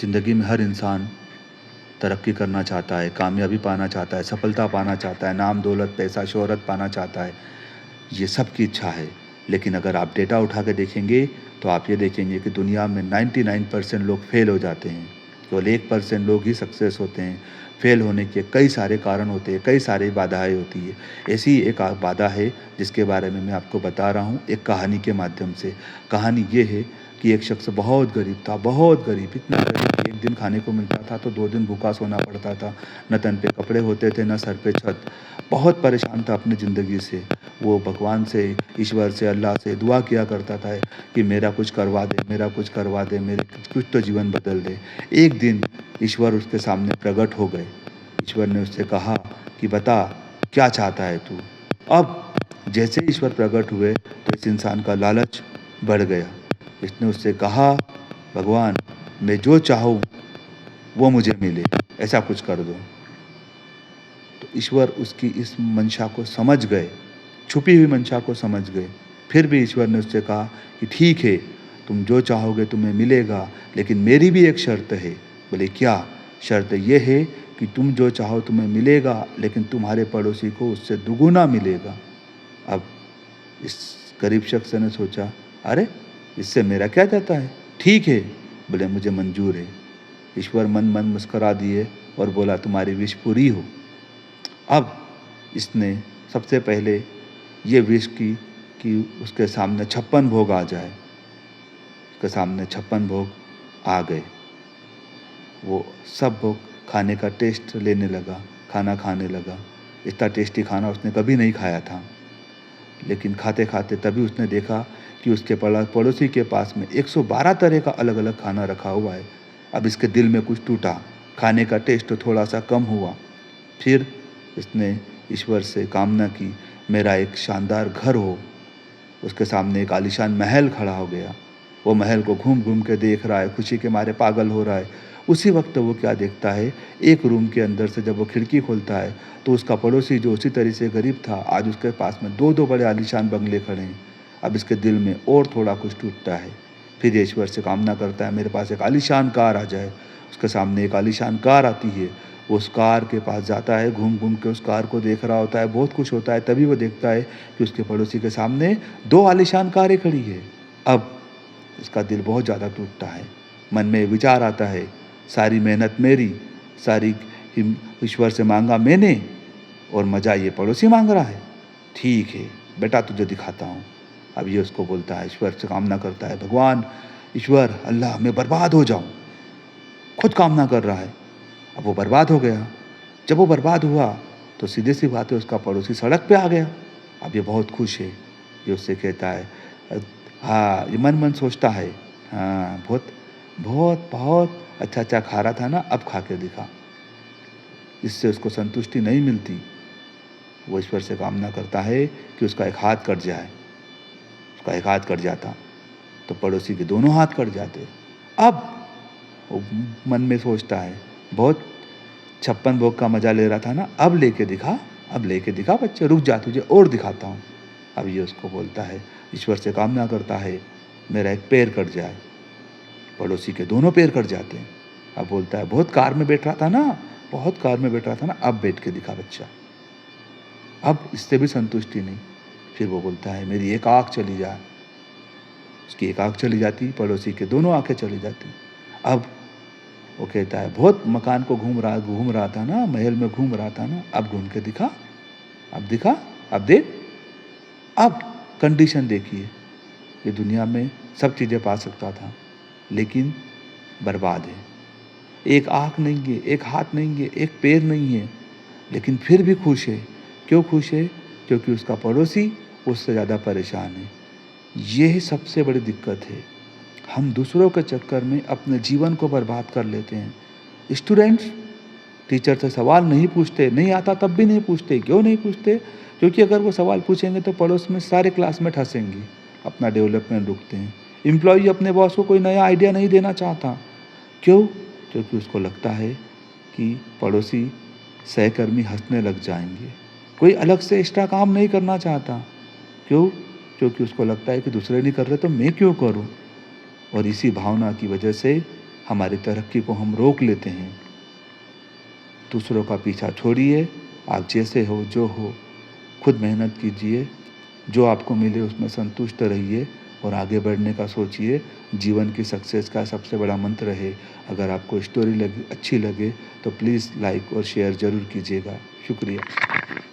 ज़िंदगी में हर इंसान तरक्की करना चाहता है, कामयाबी पाना चाहता है, सफलता पाना चाहता है, नाम, दौलत, पैसा, शोहरत पाना चाहता है। ये सबकी इच्छा है। लेकिन अगर आप डेटा उठा के देखेंगे, तो आप ये देखेंगे कि दुनिया में 99% लोग फ़ेल हो जाते हैं। केवल 1% लोग ही सक्सेस होते हैं। फ़ेल होने के कई सारे कारण होते हैं, कई सारी बाधाएँ होती हैं। ऐसी ही एक बाधा है जिसके बारे में मैं आपको बता रहा हूँ एक कहानी के माध्यम से। कहानी ये है कि एक शख्स बहुत गरीब था, बहुत गरीब, इतना गरीब कि एक दिन खाने को मिलता था तो 2 दिन भूखा सोना पड़ता था। न तन पे कपड़े होते थे, न सर पे छत। बहुत परेशान था अपनी ज़िंदगी से। वो भगवान से, ईश्वर से, अल्लाह से दुआ किया करता था कि मेरा कुछ करवा दे, मेरा कुछ करवा दे, मेरे कुछ तो जीवन बदल दे। एक दिन ईश्वर उसके सामने प्रकट हो गए। ईश्वर ने उससे कहा कि बता क्या चाहता है तू? अब जैसे ही ईश्वर प्रकट हुए तो इस इंसान का लालच बढ़ गया। इसने उससे कहा, भगवान मैं जो चाहूँ वो मुझे मिले, ऐसा कुछ कर दो। तो ईश्वर उसकी इस मंशा को समझ गए, छुपी हुई मंशा को समझ गए। फिर भी ईश्वर ने उससे कहा कि ठीक है, तुम जो चाहोगे तुम्हें मिलेगा, लेकिन मेरी भी एक शर्त है। बोले क्या? शर्त ये है कि तुम जो चाहो तुम्हें मिलेगा, लेकिन तुम्हारे पड़ोसी को उससे दुगुना मिलेगा। अब इस गरीब शख्स ने सोचा, अरे इससे मेरा क्या जाता है? ठीक है, बोले मुझे मंजूर है। ईश्वर मन मन मुस्करा दिए और बोला तुम्हारी विश पूरी हो। अब इसने सबसे पहले ये विश की कि उसके सामने 56 भोग आ जाए। उसके सामने 56 भोग आ गए। वो सब भोग खाने का टेस्ट लेने लगा, खाना खाने लगा। इतना टेस्टी खाना उसने कभी नहीं खाया था। लेकिन खाते खाते तभी उसने देखा कि उसके पड़ोसी के पास में 112 तरह का अलग अलग खाना रखा हुआ है। अब इसके दिल में कुछ टूटा, खाने का टेस्ट थोड़ा सा कम हुआ। फिर इसने ईश्वर से कामना की मेरा एक शानदार घर हो। उसके सामने एक आलीशान महल खड़ा हो गया। वो महल को घूम घूम के देख रहा है, खुशी के मारे पागल हो रहा है। उसी वक्त वो क्या देखता है, एक रूम के अंदर से जब वो खिड़की खोलता है तो उसका पड़ोसी जो उसी तरह से गरीब था, आज उसके पास में 2-2 बड़े आलीशान बंगले खड़े हैं। अब इसके दिल में और थोड़ा कुछ टूटता है। फिर ईश्वर से कामना करता है मेरे पास एक आलीशान कार आ जाए। उसके सामने एक आलीशान कार आती है। वो उस कार के पास जाता है, घूम घूम के उस कार को देख रहा होता है, बहुत खुश होता है। तभी वो देखता है कि उसके पड़ोसी के सामने 2 आलीशान कारें खड़ी है। अब इसका दिल बहुत ज़्यादा टूटता है। मन में विचार आता है, सारी मेहनत मेरी, सारी ईश्वर से मांगा मैंने और मज़ा ये पड़ोसी मांग रहा है। ठीक है बेटा, तुझे दिखाता हूँ। अब ये उसको बोलता है, ईश्वर से कामना करता है, भगवान, ईश्वर, अल्लाह मैं बर्बाद हो जाऊँ। खुद कामना कर रहा है। अब वो बर्बाद हो गया। जब वो बर्बाद हुआ तो सीधी सी बात है उसका पड़ोसी सड़क पे आ गया। अब ये बहुत खुश है। ये उससे कहता है, हाँ, ये मन मन सोचता है, हाँ बहुत बहुत बहुत अच्छा अच्छा खा रहा था ना, अब खा के दिखा। इससे उसको संतुष्टि नहीं मिलती। वो ईश्वर से कामना करता है कि उसका एक हाथ कट जाए। उसका एक हाथ कट जाता तो पड़ोसी के दोनों हाथ कट जाते। अब वो मन में सोचता है, बहुत 56 भोग का मज़ा ले रहा था ना, अब लेके दिखा, अब लेके दिखा बच्चे, रुक जा तुझे और दिखाता हूँ। अब ये उसको बोलता है, ईश्वर से कामना करता है मेरा एक पैर कट जाए। पड़ोसी के दोनों पैर कट जाते हैं। अब बोलता है बहुत कार में बैठ रहा था ना, बहुत कार में बैठ रहा था ना, अब बैठ के दिखा बच्चा। अब इससे भी संतुष्टि नहीं। फिर वो बोलता है मेरी एक आँख चली जाए। उसकी एक आँख चली जाती, पड़ोसी के दोनों आँखें चली जाती। अब वो कहता है बहुत मकान को घूम रहा था ना, महल में घूम रहा था ना, अब घूम के दिखा, अब दिखा, अब देख। अब कंडीशन देखिए, ये दुनिया में सब चीज़ें पा सकता था लेकिन बर्बाद है। एक आँख नहीं है, एक हाथ नहीं है, एक पैर नहीं है, लेकिन फिर भी खुश है। क्यों खुश है? क्योंकि उसका पड़ोसी उससे ज़्यादा परेशान है। यही सबसे बड़ी दिक्कत है। हम दूसरों के चक्कर में अपने जीवन को बर्बाद कर लेते हैं। स्टूडेंट्स टीचर से सवाल नहीं पूछते, नहीं आता तब भी नहीं पूछते। क्यों नहीं पूछते? क्योंकि अगर वो सवाल पूछेंगे तो पड़ोस में सारे क्लासमेट हंसेंगे, अपना डेवलपमेंट रुकते हैं। एम्प्लॉई अपने बॉस को कोई नया आइडिया नहीं देना चाहता। क्यों? क्योंकि उसको लगता है कि पड़ोसी सहकर्मी हंसने लग जाएंगे। कोई अलग से एक्स्ट्रा काम नहीं करना चाहता। क्यों? क्योंकि उसको लगता है कि दूसरे नहीं कर रहे तो मैं क्यों करूं। और इसी भावना की वजह से हमारी तरक्की को हम रोक लेते हैं। दूसरों का पीछा छोड़िए, आप जैसे हो, जो हो, खुद मेहनत कीजिए, जो आपको मिले उसमें संतुष्ट रहिए और आगे बढ़ने का सोचिए। जीवन की सक्सेस का सबसे बड़ा मंत्र है। अगर आपको स्टोरी अच्छी लगे तो प्लीज़ लाइक और शेयर ज़रूर कीजिएगा। शुक्रिया।